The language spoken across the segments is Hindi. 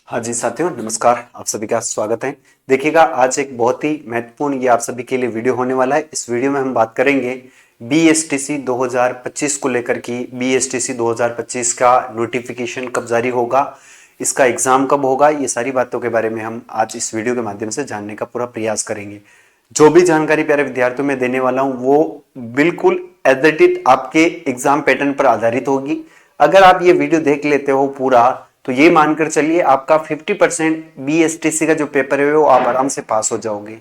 हाँ जी साथियों, नमस्कार। आप सभी का स्वागत है। देखिएगा, आज एक बहुत ही महत्वपूर्ण ये आप सभी के लिए वीडियो होने वाला है। इस वीडियो में हम बात करेंगे बीएसटीसी 2025 को लेकर की। बीएसटीसी 2025 का नोटिफिकेशन कब जारी होगा, इसका एग्जाम कब होगा, ये सारी बातों के बारे में हम आज इस वीडियो के माध्यम से जानने का पूरा प्रयास करेंगे। जो भी जानकारी प्यारे विद्यार्थियों में देने वाला हूँ वो बिल्कुल एज इट इज आपके एग्जाम पैटर्न पर आधारित होगी। अगर आप ये वीडियो देख लेते हो पूरा, तो ये मानकर चलिए आपका 50% बीएसटीसी का जो पेपर है वो आप आराम से पास हो जाओगे।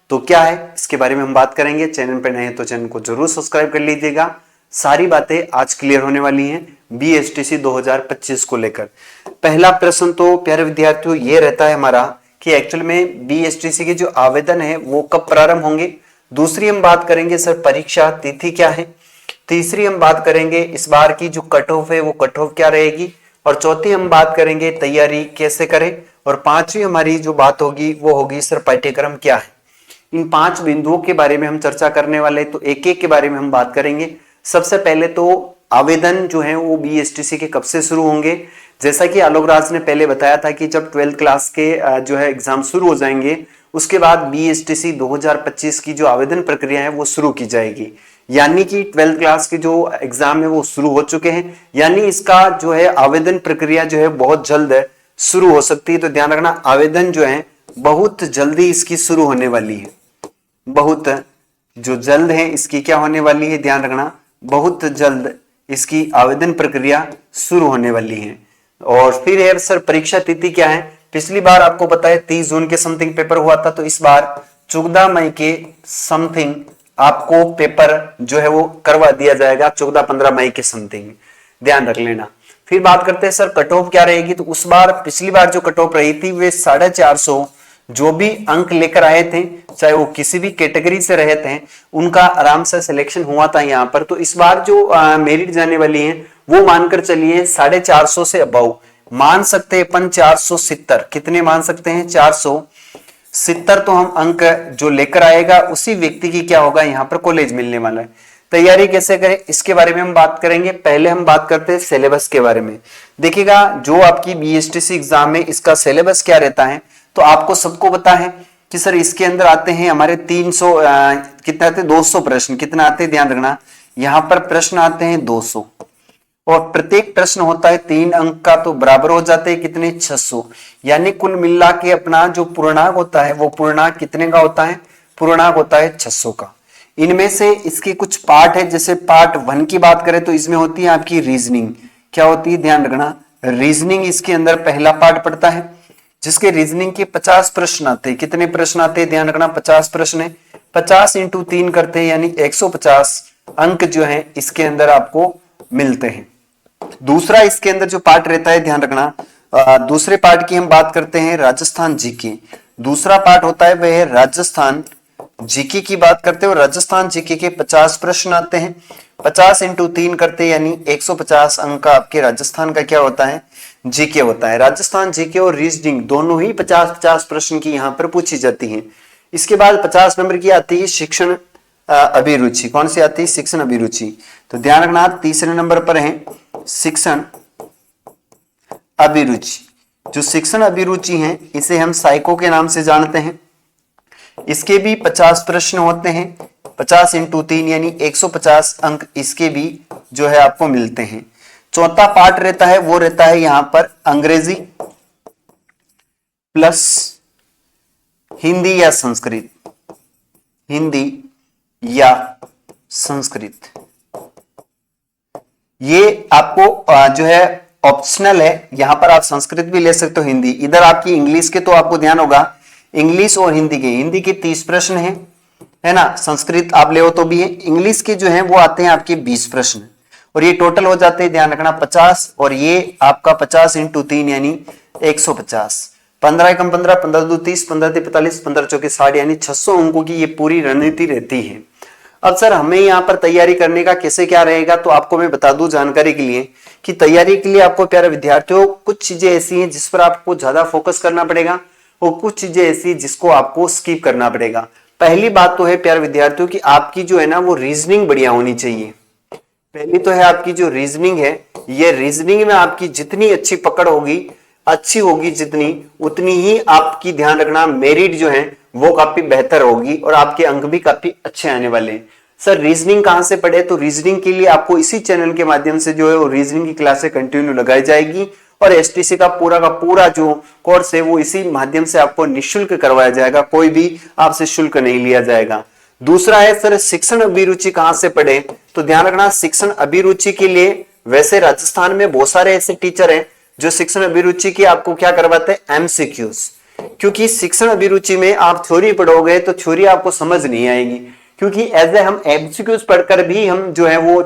तो क्या है, इसके बारे में हम बात करेंगे। चैनल पर नए हैं तो चैनल को जरूर सब्सक्राइब कर लीजिएगा। सारी बातें आज क्लियर होने वाली हैं बीएसटीसी 2025 को लेकर। पहला प्रश्न तो प्यारे विद्यार्थियों ये रहता है हमारा कि एक्चुअल में बीएसटीसी के जो आवेदन है वो कब प्रारंभ होंगे। दूसरी हम बात करेंगे सर परीक्षा तिथि क्या है। तीसरी हम बात करेंगे इस बार की जो कट ऑफ है वो कट ऑफ क्या रहेगी। और चौथी हम बात करेंगे तैयारी कैसे करें। और पांचवी हमारी जो बात होगी वो होगी सर पाठ्यक्रम क्या है। इन 5 बिंदुओं के बारे में हम चर्चा करने वाले, तो एक एक के बारे में हम बात करेंगे। सबसे पहले तो आवेदन जो है वो बीएसटीसी के कब से शुरू होंगे। जैसा कि आलोक राज ने पहले बताया था कि जब 12th क्लास के जो है एग्जाम शुरू हो जाएंगे उसके बाद बीएसटीसी 2025 की जो आवेदन प्रक्रिया है वो शुरू की जाएगी। यानी कि 12th क्लास के जो एग्जाम है वो शुरू हो चुके हैं, यानी इसका जो है आवेदन प्रक्रिया जो है बहुत जल्द शुरू हो सकती है। तो ध्यान रखना, आवेदन जो है बहुत जल्दी इसकी शुरू होने वाली है। बहुत जो जल्द है इसकी क्या होने वाली है, ध्यान रखना, बहुत जल्द इसकी आवेदन प्रक्रिया शुरू होने वाली है। और फिर है सर परीक्षा तिथि क्या है। पिछली बार आपको पता है 30 जून के समथिंग पेपर हुआ था, तो इस बार 14 मई के समथिंग आपको पेपर जो है वो करवा दिया जाएगा, 14-15 मई के समथिंग, ध्यान रख लेना। फिर बात करते हैं सर कट ऑफ क्या रहेगी। तो उस बार पिछली बार जो कट ऑफ रही थी वे 450 जो भी अंक लेकर आए थे, चाहे वो किसी भी कैटेगरी से रहे थे, उनका आराम से सिलेक्शन हुआ था यहाँ पर। तो इस बार जो मेरिट जाने वाली है वो मानकर चलिए 450 से अबव मान सकते हैं अपन 470। कितने मान सकते हैं, 470 तो हम अंक जो लेकर आएगा उसी व्यक्ति की क्या होगा यहाँ पर कॉलेज मिलने वाला है। तैयारी कैसे करें इसके बारे में हम बात करेंगे। पहले हम बात करते हैं सिलेबस के बारे में। देखिएगा, जो आपकी बीएसटीसी एग्जाम में इसका सिलेबस क्या रहता है, तो आपको सबको पता है कि सर इसके अंदर आते हैं हमारे 300 कितने आते हैं, 200 प्रश्न। कितना आते हैं, ध्यान रखना, यहाँ पर प्रश्न आते हैं 200 और प्रत्येक प्रश्न होता है 3 अंक का, तो बराबर हो जाते हैं कितने, 600। यानी कुल मिला के अपना जो पूर्णांक होता है वो पूर्णांक कितने का होता है, पूर्णांक होता है 600 का। इनमें से इसके कुछ पार्ट है, जैसे पार्ट 1 की बात करें तो इसमें होती है आपकी रीजनिंग। क्या होती है, ध्यान रखना, रीजनिंग इसके अंदर पहला पार्ट पड़ता है, जिसके रीजनिंग के 50 प्रश्न आते हैं। कितने प्रश्न आते हैं, ध्यान रखना, 50 प्रश्न है। 50 × 3 करते हैं यानी 150 अंक जो है इसके अंदर आपको मिलते हैं। दूसरा इसके अंदर जो पार्ट रहता है, ध्यान रखना, दूसरे पार्ट की हम बात करते हैं राजस्थान जीके। दूसरा पार्ट होता है वह राजस्थान जीके की बात करते हैं। और राजस्थान जीके के 50 प्रश्न आते हैं। 50 × 3 करते हैं यानी 150 अंक का आपके राजस्थान का क्या होता है, जीके होता है। राजस्थान जीके और रीजनिंग दोनों ही 50-50 प्रश्न की यहाँ पर पूछी जाती है। इसके बाद 50 नंबर की आती है शिक्षण अभिरुचि। कौन सी आती है, शिक्षण अभिरुचि। तो ध्यान रखना, तीसरे नंबर पर है शिक्षण अभिरुचि। जो शिक्षण अभिरुचि है इसे हम साइको के नाम से जानते हैं। इसके भी 50 प्रश्न होते हैं। 50 × 3 यानी 150 अंक इसके भी जो है आपको मिलते हैं। चौथा पार्ट रहता है वो रहता है यहां पर अंग्रेजी प्लस हिंदी या संस्कृत, हिंदी या संस्कृत। ये आपको जो है ऑप्शनल है, यहां पर आप संस्कृत भी ले सकते हो, हिंदी। इधर आपकी इंग्लिश के तो आपको ध्यान होगा, इंग्लिश और हिंदी के 30 प्रश्न है ना। संस्कृत आप ले हो तो भी है। इंग्लिश के जो है वो आते हैं आपके 20 प्रश्न और ये टोटल हो जाते हैं, ध्यान रखना, 50। और ये आपका 50 × 3 यानी 150। 15 × 15, 15 × 2 30, 15 × 3 45, 15 × 4 60 यानी 600 अंकों की ये पूरी रणनीति रहती है। अब सर हमें यहाँ पर तैयारी करने का कैसे क्या रहेगा, तो आपको मैं बता दूं जानकारी के लिए कि तैयारी के लिए आपको प्यारे विद्यार्थियों कुछ चीजें ऐसी हैं जिस पर आपको ज्यादा फोकस करना पड़ेगा और कुछ चीजें ऐसी जिसको आपको स्किप करना पड़ेगा। पहली बात तो है प्यारे विद्यार्थियों की आपकी जो है ना वो रीजनिंग बढ़िया होनी चाहिए। पहली तो है आपकी जो रीजनिंग है, ये रीजनिंग में आपकी जितनी अच्छी पकड़ होगी अच्छी होगी जितनी, उतनी ही आपकी ध्यान रखना मेरिट जो है वो काफी बेहतर होगी और आपके अंक भी काफी अच्छे आने वाले हैं। सर रीजनिंग कहां से पढ़े? तो रीजनिंग के लिए आपको इसी चैनल के माध्यम से जो है वो रीजनिंग की क्लासें कंटिन्यू लगाई जाएगी और एसटीसी का पूरा जो कोर्स है वो इसी माध्यम से आपको निःशुल्क करवाया जाएगा, कोई भी आपसे शुल्क नहीं लिया जाएगा। दूसरा है सर शिक्षण अभिरुचि कहां से पढ़े? तो ध्यान रखना शिक्षण अभिरुचि के लिए वैसे राजस्थान में बहुत सारे ऐसे टीचर हैं जो शिक्षण अभिरुचि की आपको क्या करवाते हैं, एमसीक्यूज। क्योंकि शिक्षण अभिरुचि में आप थ्योरी पढ़ोगे तो थ्योरी आपको समझ नहीं आएगी, क्योंकि एज ए हम एमसीक्यूज पढ़कर भी हम जो है वो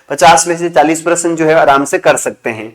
50 में से 40% जो है आराम से कर सकते हैं।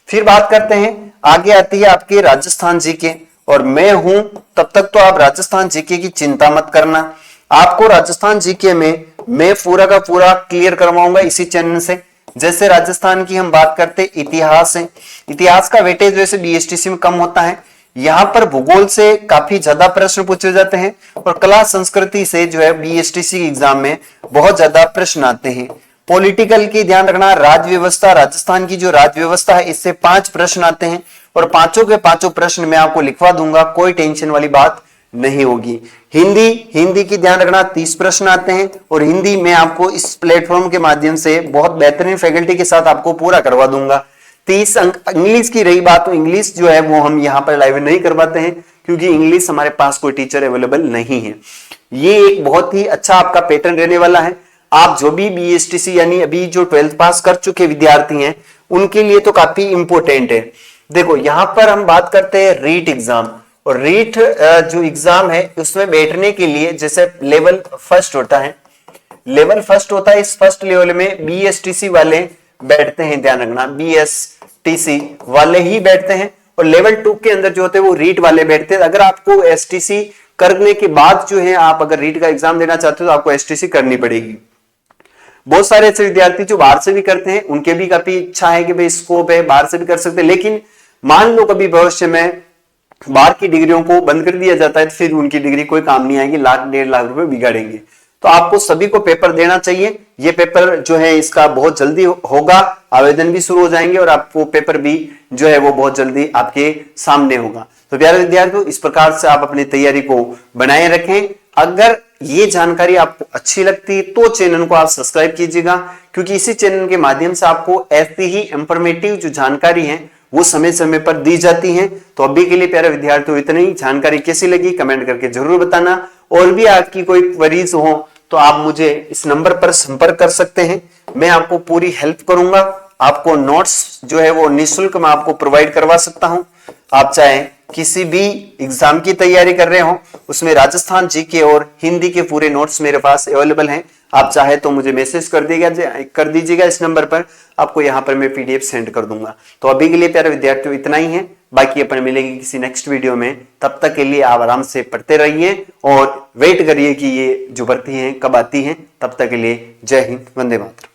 फिर बात करते हैं, आगे आती है आपके राजस्थान जीके, और मैं हूं तब तक तो आप राजस्थान जीके की चिंता मत करना। आपको राजस्थान जीके में मैं पूरा का पूरा क्लियर करवाऊंगा इसी चैनल से। जैसे राजस्थान की हम बात करते इतिहास है, इतिहास का वेटेज वैसे बीएसटीसी में कम होता है, यहाँ पर भूगोल से काफी ज्यादा प्रश्न पूछे जाते हैं और कला संस्कृति से जो है बीएसटीसी एग्जाम में बहुत ज्यादा प्रश्न आते हैं। पॉलिटिकल की ध्यान रखना, राज्य व्यवस्था, राजस्थान की जो राज्य व्यवस्था है इससे 5 प्रश्न आते हैं और पांचों के पांचों प्रश्न मैं आपको लिखवा दूंगा, कोई टेंशन वाली बात नहीं होगी। हिंदी की ध्यान रखना 30 प्रश्न आते हैं और हिंदी में आपको इस प्लेटफॉर्म के माध्यम से बहुत बेहतरीन फैकल्टी के साथ आपको पूरा करवा दूंगा। 30 अंक। इंग्लिश की रही बात तो इंग्लिश जो है वो हम यहाँ पर लाइव नहीं करवाते हैं क्योंकि इंग्लिश हमारे पास कोई टीचर अवेलेबल नहीं है। ये एक बहुत ही अच्छा आपका पैटर्न रहने वाला है। आप जो भी बीएसटीसी यानी अभी जो 12th पास कर चुके विद्यार्थी हैं उनके लिए तो काफी इंपोर्टेंट है। देखो यहाँ पर हम बात करते हैं रीट एग्जाम, और रीट जो एग्जाम है उसमें बैठने के लिए जैसे लेवल फर्स्ट होता है, इस फर्स्ट लेवल में बीएसटीसी वाले बैठते हैं, ध्यान रखना बीएसटीसी वाले ही बैठते हैं, और लेवल 2 के अंदर जो होते हैं वो रीट वाले बैठते हैं। अगर आपको एसटीसी करने के बाद जो है आप अगर रीट का एग्जाम देना चाहते हो तो आपको एसटीसी करनी पड़ेगी। बहुत सारे ऐसे विद्यार्थी जो बाहर से भी करते हैं उनके भी काफी इच्छा है कि भाई स्कोप है बाहर से भी कर सकते हैं, लेकिन मान लो कभी भविष्य में बाहर की डिग्रियों को बंद कर दिया जाता है तो फिर उनकी डिग्री कोई काम नहीं आएगी, 1,00,000-1.5 लाख रुपए बिगाड़ेंगे। तो आपको सभी को पेपर देना चाहिए। ये पेपर जो है इसका बहुत जल्दी होगा, आवेदन भी शुरू हो जाएंगे और आपको पेपर भी जो है वो बहुत जल्दी आपके सामने होगा। तो प्यारे विद्यार्थियों, इस प्रकार से आप अपनी तैयारी को बनाए रखें। अगर ये जानकारी आपको अच्छी लगती है तो चैनल को आप सब्सक्राइब कीजिएगा, क्योंकि इसी चैनल के माध्यम से आपको ऐसी ही इंफॉर्मेटिव जो जानकारी है वो समय समय पर दी जाती है। तो अभी के लिए प्यारे विद्यार्थियों इतनी ही। जानकारी कैसी लगी कमेंट करके जरूर बताना, और भी आपकी कोई क्वेरीज हो तो आप मुझे इस नंबर पर संपर्क कर सकते हैं, मैं आपको पूरी हेल्प करूंगा। आपको नोट्स जो है वो निःशुल्क मैं आपको प्रोवाइड करवा सकता हूं। आप चाहे किसी भी एग्जाम की तैयारी कर रहे हो उसमें राजस्थान जीके और हिंदी के पूरे नोट्स मेरे पास अवेलेबल हैं। आप चाहे तो मुझे मैसेज कर दीजिएगा इस नंबर पर, आपको यहाँ पर मैं पीडीएफ सेंड कर दूंगा। तो अभी के लिए प्यारे विद्यार्थियों इतना ही है, बाकी अपन मिलेंगे किसी नेक्स्ट वीडियो में। तब तक के लिए आप आराम से पढ़ते रहिए और वेट करिए कि ये जो भर्ती है कब आती है। तब तक के लिए जय हिंद, वंदे मातरम।